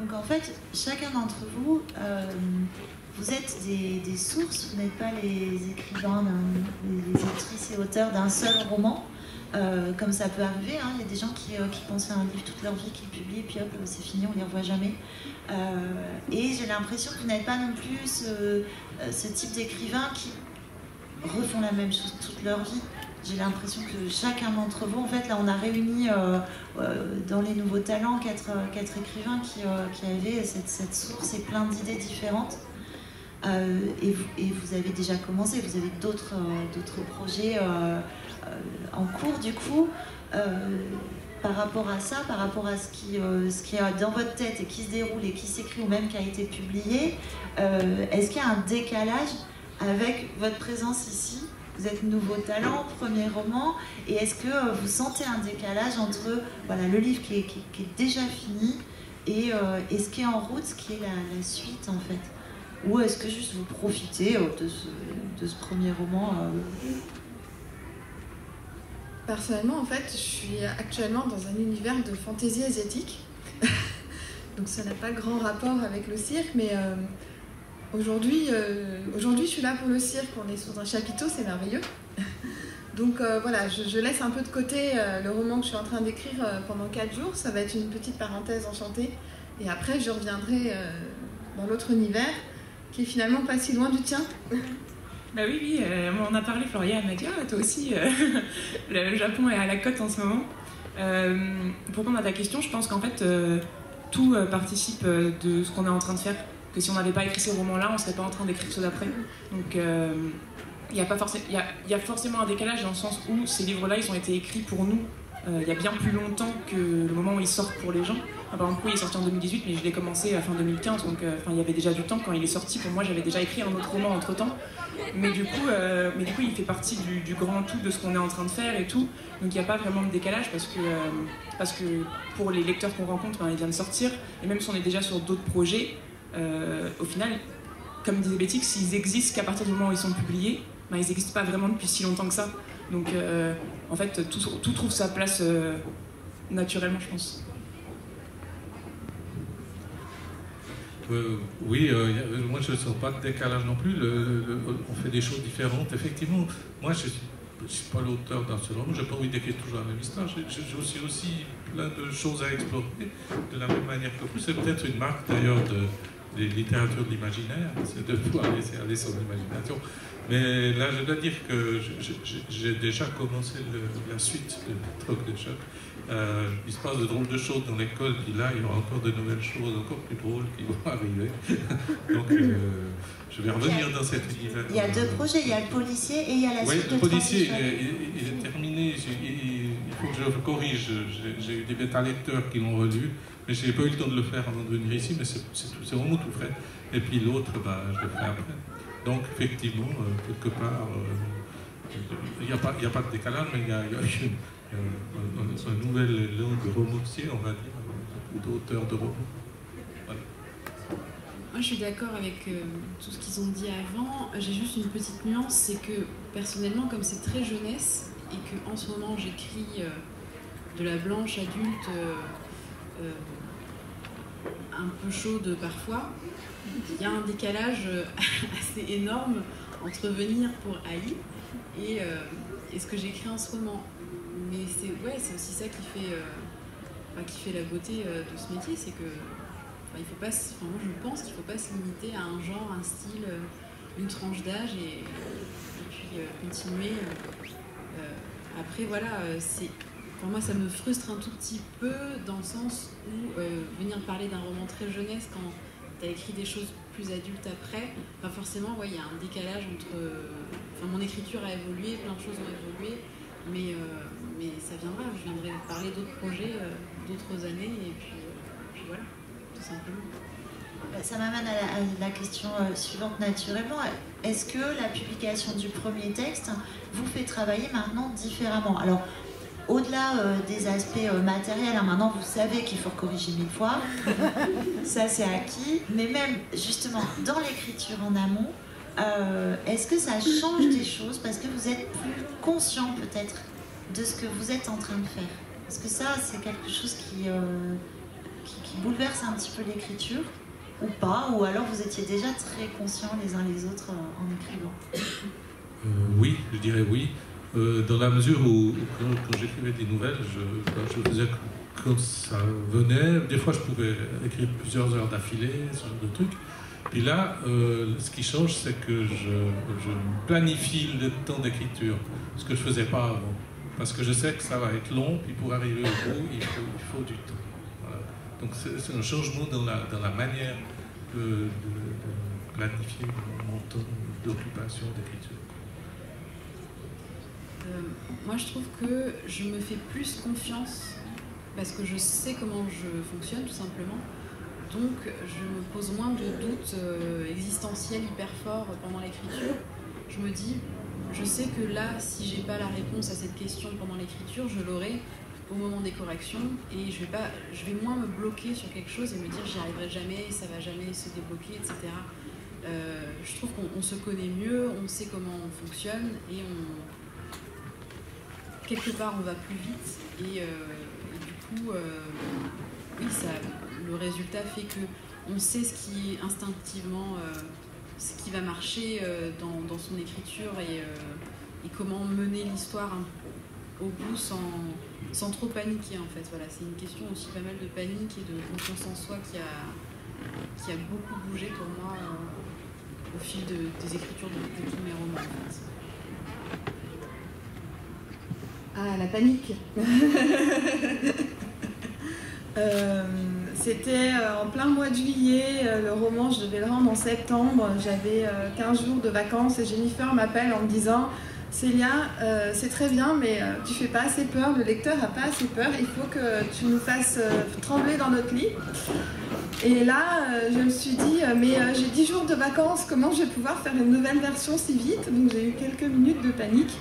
Donc en fait, chacun d'entre vous, vous êtes des sources, vous n'êtes pas les écrivains, les autrices et auteurs d'un seul roman, comme ça peut arriver. Hein. Il y a des gens qui pensent à un livre toute leur vie, qui le publient, puis hop, c'est fini, on ne les revoit jamais. Et j'ai l'impression que vous n'êtes pas non plus ce type d'écrivains qui refont la même chose toute leur vie. J'ai l'impression que chacun d'entre vous, en fait, là on a réuni dans les nouveaux talents quatre écrivains qui avaient cette source et plein d'idées différentes. Et vous avez déjà commencé, vous avez d'autres projets en cours du coup. Par rapport à ça, par rapport à ce qui est dans votre tête et qui se déroule et qui s'écrit ou même qui a été publié, est-ce qu'il y a un décalage avec votre présence ici? Vous êtes nouveau talent, premier roman, et est-ce que vous sentez un décalage entre le livre qui est déjà fini et ce qui est en route, ce qui est la suite en fait? Ou est-ce que juste vous profitez de ce premier roman Personnellement, en fait, je suis actuellement dans un univers de fantaisie asiatique. Donc ça n'a pas grand rapport avec le cirque, mais aujourd'hui, je suis là pour le cirque. On est sous un chapiteau, c'est merveilleux. Donc voilà, je laisse un peu de côté le roman que je suis en train d'écrire pendant 4 jours. Ça va être une petite parenthèse enchantée. Et après, je reviendrai dans l'autre univers, qui est finalement pas si loin du tien. Bah oui, on en a parlé, Floria, elle m'a dit toi aussi, le Japon est à la cote en ce moment. Pour répondre à ta question, je pense qu'en fait, tout participe de ce qu'on est en train de faire. Que si on n'avait pas écrit ces romans-là, on ne serait pas en train d'écrire ceux d'après. Donc il y a forcément un décalage dans le sens où ces livres-là, ils ont été écrits pour nous il y a bien plus longtemps que le moment où ils sortent pour les gens. Par exemple, il est sorti en 2018, mais je l'ai commencé à la fin 2015, donc il y avait déjà du temps. Quand il est sorti, pour moi, j'avais déjà écrit un autre roman entre-temps. Mais du coup, il fait partie du grand tout de ce qu'on est en train de faire et tout. Donc il n'y a pas vraiment de décalage parce que pour les lecteurs qu'on rencontre, il vient de sortir. Et même si on est déjà sur d'autres projets, au final, comme disait Betty, s'ils existent qu'à partir du moment où ils sont publiés, ils n'existent pas vraiment depuis si longtemps que ça. Donc en fait, tout trouve sa place naturellement, je pense. Oui, moi je ne sens pas de décalage non plus. On fait des choses différentes. Effectivement, moi je ne suis pas l'auteur d'un seul roman, je n'ai pas envie d'écrire toujours la même histoire. J'ai aussi plein de choses à explorer de la même manière que vous. C'est peut-être une marque d'ailleurs de littérature de l'imaginaire, c'est de pouvoir laisser aller son imagination. Mais là, je dois dire que j'ai déjà commencé la suite de Troc de choc. Il se passe de drôles de choses dans l'école, puis là, il y aura encore de nouvelles choses encore plus drôles qui vont arriver. Donc, je vais revenir dans cet univers. Il y a 2 projets, il y a le policier et il y a la suite de Troc de choc. Le policier, il est terminé. Il faut que je le corrige. J'ai eu des bêta-lecteurs qui l'ont relu, mais je n'ai pas eu le temps de le faire avant de venir ici, mais c'est vraiment tout frais. Et puis l'autre, je le ferai après. Donc, effectivement, quelque part, il n'y a pas de décalage, mais il y a un nouvel langue romancier, on va dire, ou d'auteurs de romans. Voilà. Moi, je suis d'accord avec tout ce qu'ils ont dit avant. J'ai juste une petite nuance, c'est que personnellement, comme c'est très jeunesse, et qu'en ce moment, j'écris de la blanche adulte un peu chaude parfois, il y a un décalage assez énorme entre venir pour Ali et ce que j'écris en ce moment. Mais c'est aussi ça qui fait la beauté de ce métier, c'est que il faut pas, moi je pense qu'il ne faut pas se limiter à un genre, un style, une tranche d'âge et puis continuer. Après pour moi ça me frustre un tout petit peu dans le sens où venir parler d'un roman très jeunesse quand tu as écrit des choses plus adultes après, forcément il y a un décalage entre... mon écriture a évolué, plein de choses ont évolué, mais ça viendra, je viendrai parler d'autres projets, d'autres années, et puis voilà, tout simplement. Ça m'amène à la question suivante naturellement. Est-ce que la publication du premier texte vous fait travailler maintenant différemment? Alors, au-delà des aspects matériels, maintenant vous savez qu'il faut corriger 1000 fois, ça c'est acquis, mais même justement dans l'écriture en amont, est-ce que ça change des choses parce que vous êtes plus conscient peut-être de ce que vous êtes en train de faire? Est-ce que ça c'est quelque chose qui qui bouleverse un petit peu l'écriture, ou pas, ou alors vous étiez déjà très conscients les uns les autres en écrivant? Oui, je dirais oui. Dans la mesure où, quand j'écrivais des nouvelles, je faisais quand ça venait. Des fois, je pouvais écrire plusieurs heures d'affilée, ce genre de trucs. Puis là, ce qui change, c'est que je planifie le temps d'écriture, ce que je ne faisais pas avant. Parce que je sais que ça va être long, puis pour arriver au bout, il faut du temps. Voilà. Donc c'est un changement dans la manière de planifier mon temps d'occupation, d'écriture. Moi, je trouve que je me fais plus confiance parce que je sais comment je fonctionne, tout simplement. Donc, je me pose moins de doutes existentiels hyper forts pendant l'écriture. Je me dis, je sais que là, si j'ai pas la réponse à cette question pendant l'écriture, je l'aurai au moment des corrections et je vais moins me bloquer sur quelque chose et me dire j'y arriverai jamais, ça va jamais se débloquer, etc. Je trouve qu'on se connaît mieux, on sait comment on fonctionne et quelque part on va plus vite et du coup oui, le résultat fait que on sait ce qui instinctivement ce qui va marcher dans son écriture et comment mener l'histoire au bout sans trop paniquer en fait. Voilà, c'est une question aussi pas mal de panique et de confiance en soi qui a beaucoup bougé pour moi au fil des écritures de tous mes romans en fait. Ah, la panique. C'était en plein mois de juillet, le roman je devais le rendre en septembre, j'avais 15 jours de vacances et Jennifer m'appelle en me disant Célia, c'est très bien mais tu fais pas assez peur, le lecteur a pas assez peur, il faut que tu nous fasses trembler dans notre lit. Et là je me suis dit mais j'ai 10 jours de vacances, comment je vais pouvoir faire une nouvelle version si vite? Donc j'ai eu quelques minutes de panique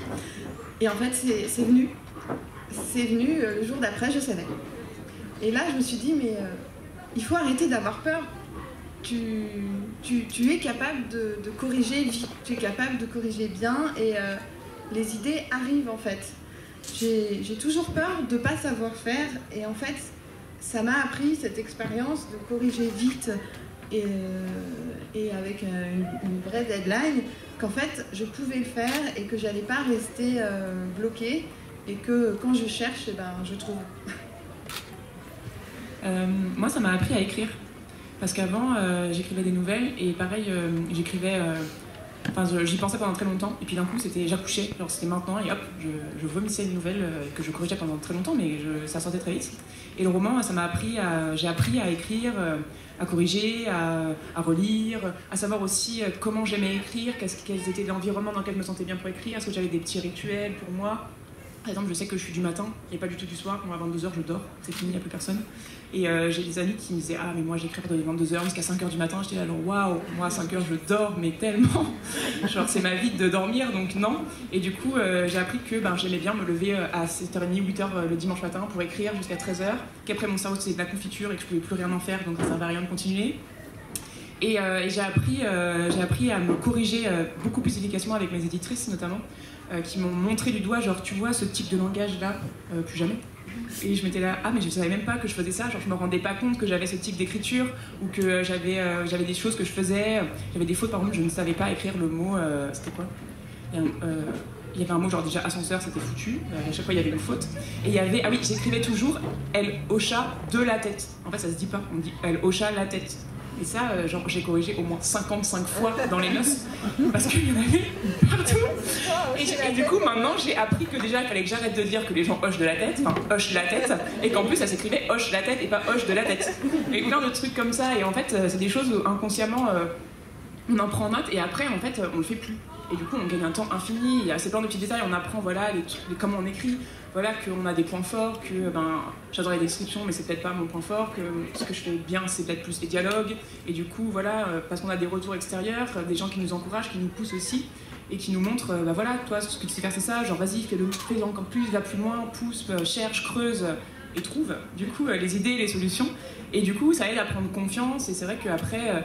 et en fait c'est venu le jour d'après, je savais. Et là, je me suis dit, mais il faut arrêter d'avoir peur. Tu es capable de corriger vite, tu es capable de corriger bien et les idées arrivent en fait. J'ai toujours peur de ne pas savoir faire et en fait, ça m'a appris cette expérience de corriger vite et avec une vraie deadline, qu'en fait, je pouvais le faire et que j'allais pas rester bloquée et que quand je cherche, eh ben, je trouve. Moi, ça m'a appris à écrire. Parce qu'avant, j'écrivais des nouvelles et pareil, j'écrivais. J'y pensais pendant très longtemps. Et puis d'un coup, j'accouchais. Genre, c'était maintenant et hop, je vomissais une nouvelle que je corrigeais pendant très longtemps, mais ça sortait très vite. Et le roman, ça m'a appris j'ai appris à écrire, à corriger, à relire, à savoir aussi comment j'aimais écrire, quels étaient les environnements dans lesquels je me sentais bien pour écrire, est-ce que j'avais des petits rituels pour moi. Par exemple, je sais que je suis du matin et pas du tout du soir. Moi, à 22h, je dors. C'est fini, il n'y a plus personne. Et j'ai des amis qui me disaient « Ah, mais moi, j'écris de 22h jusqu'à 5h du matin. » J'étais là, alors, waouh, moi, à 5h, je dors, mais tellement. Genre, c'est ma vie de dormir, donc non. Et du coup, j'ai appris que j'aimais bien me lever à 7h30, 8h le dimanche matin pour écrire jusqu'à 13h. Qu'après, mon cerveau, c'était de la confiture et que je pouvais plus rien en faire, donc ça ne servait à rien de continuer. Et j'ai appris à me corriger beaucoup plus efficacement avec mes éditrices, notamment. Qui m'ont montré du doigt, genre tu vois ce type de langage là, plus jamais. Et je m'étais là, ah mais je savais même pas que je faisais ça, genre je me rendais pas compte que j'avais ce type d'écriture ou que j'avais des choses que je faisais, j'avais des fautes par exemple, je ne savais pas écrire le mot, c'était quoi? Il y avait un mot genre déjà ascenseur, c'était foutu, à chaque fois il y avait une faute. Et il y avait, ah oui, j'écrivais toujours, elle hocha de la tête. En fait ça se dit pas, on dit elle hocha la tête. Et ça, genre, j'ai corrigé au moins 55 fois dans les noces, parce qu'il y en avait partout. Et du coup, maintenant, j'ai appris que déjà, il fallait que j'arrête de dire que les gens hochent de la tête, enfin, hochent la tête, et qu'en plus, ça s'écrivait hoche la tête et pas hoche de la tête. Et plein de trucs comme ça, et en fait, c'est des choses où inconsciemment, on en prend note, et après, en fait, on le fait plus. Et du coup, on gagne un temps infini, il y a plein de petits détails, on apprend, voilà, comment on écrit. Voilà, qu'on a des points forts, que j'adore les descriptions, mais c'est peut-être pas mon point fort, que ce que je fais bien, c'est peut-être plus les dialogues. Et du coup, voilà, parce qu'on a des retours extérieurs, des gens qui nous encouragent, qui nous poussent aussi, et qui nous montrent, voilà, toi, ce que tu sais faire, c'est ça, genre vas-y, fais encore plus, va plus loin, pousse, cherche, creuse, et trouve, du coup, les idées, les solutions. Et du coup, ça aide à prendre confiance, et c'est vrai qu'après,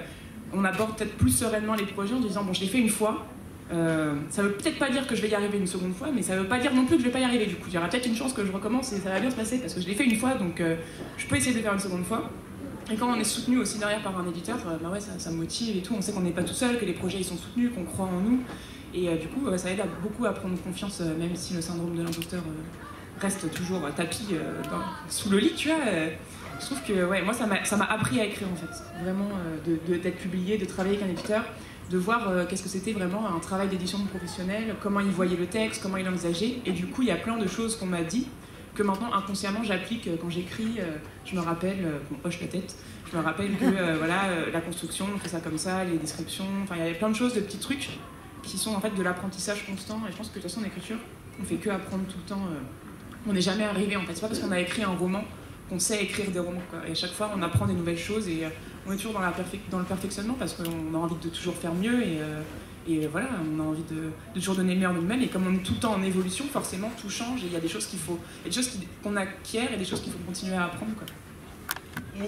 on aborde peut-être plus sereinement les projets en disant, bon, je l'ai fait une fois. Ça veut peut-être pas dire que je vais y arriver une seconde fois, mais ça veut pas dire non plus que je vais pas y arriver. Du coup, il y aura peut-être une chance que je recommence et ça va bien se passer parce que je l'ai fait une fois, donc je peux essayer de le faire une seconde fois. Et quand on est soutenu aussi derrière par un éditeur, bah ouais, ça motive et tout. On sait qu'on n'est pas tout seul, que les projets ils sont soutenus, qu'on croit en nous. Et du coup, ça aide beaucoup à prendre confiance, même si le syndrome de l'imposteur reste toujours tapis sous le lit, tu vois. Je trouve que ouais, moi, ça m'a appris à écrire, en fait. Vraiment, d'être publié, de travailler avec un éditeur, de voir qu'est-ce que c'était vraiment un travail d'édition professionnel, comment il voyait le texte, comment il envisageait. Et du coup, il y a plein de choses qu'on m'a dit que maintenant, inconsciemment, j'applique quand j'écris. Je me rappelle, hoche la tête, je me rappelle que la construction, on fait ça comme ça, les descriptions, enfin, il y a plein de choses, de petits trucs qui sont en fait de l'apprentissage constant. Et je pense que de toute façon, en écriture, on fait que apprendre tout le temps. On n'est jamais arrivé, en fait. C'est pas parce qu'on a écrit un roman qu'on sait écrire des romans, quoi. Et à chaque fois, on apprend des nouvelles choses et on est toujours dans le perfectionnement parce qu'on a envie de toujours faire mieux et voilà, on a envie de toujours donner le meilleur de nous-mêmes. Et comme on est tout le temps en évolution, forcément, tout change et il y a des choses qu'on acquiert et des choses qu'il faut continuer à apprendre, quoi.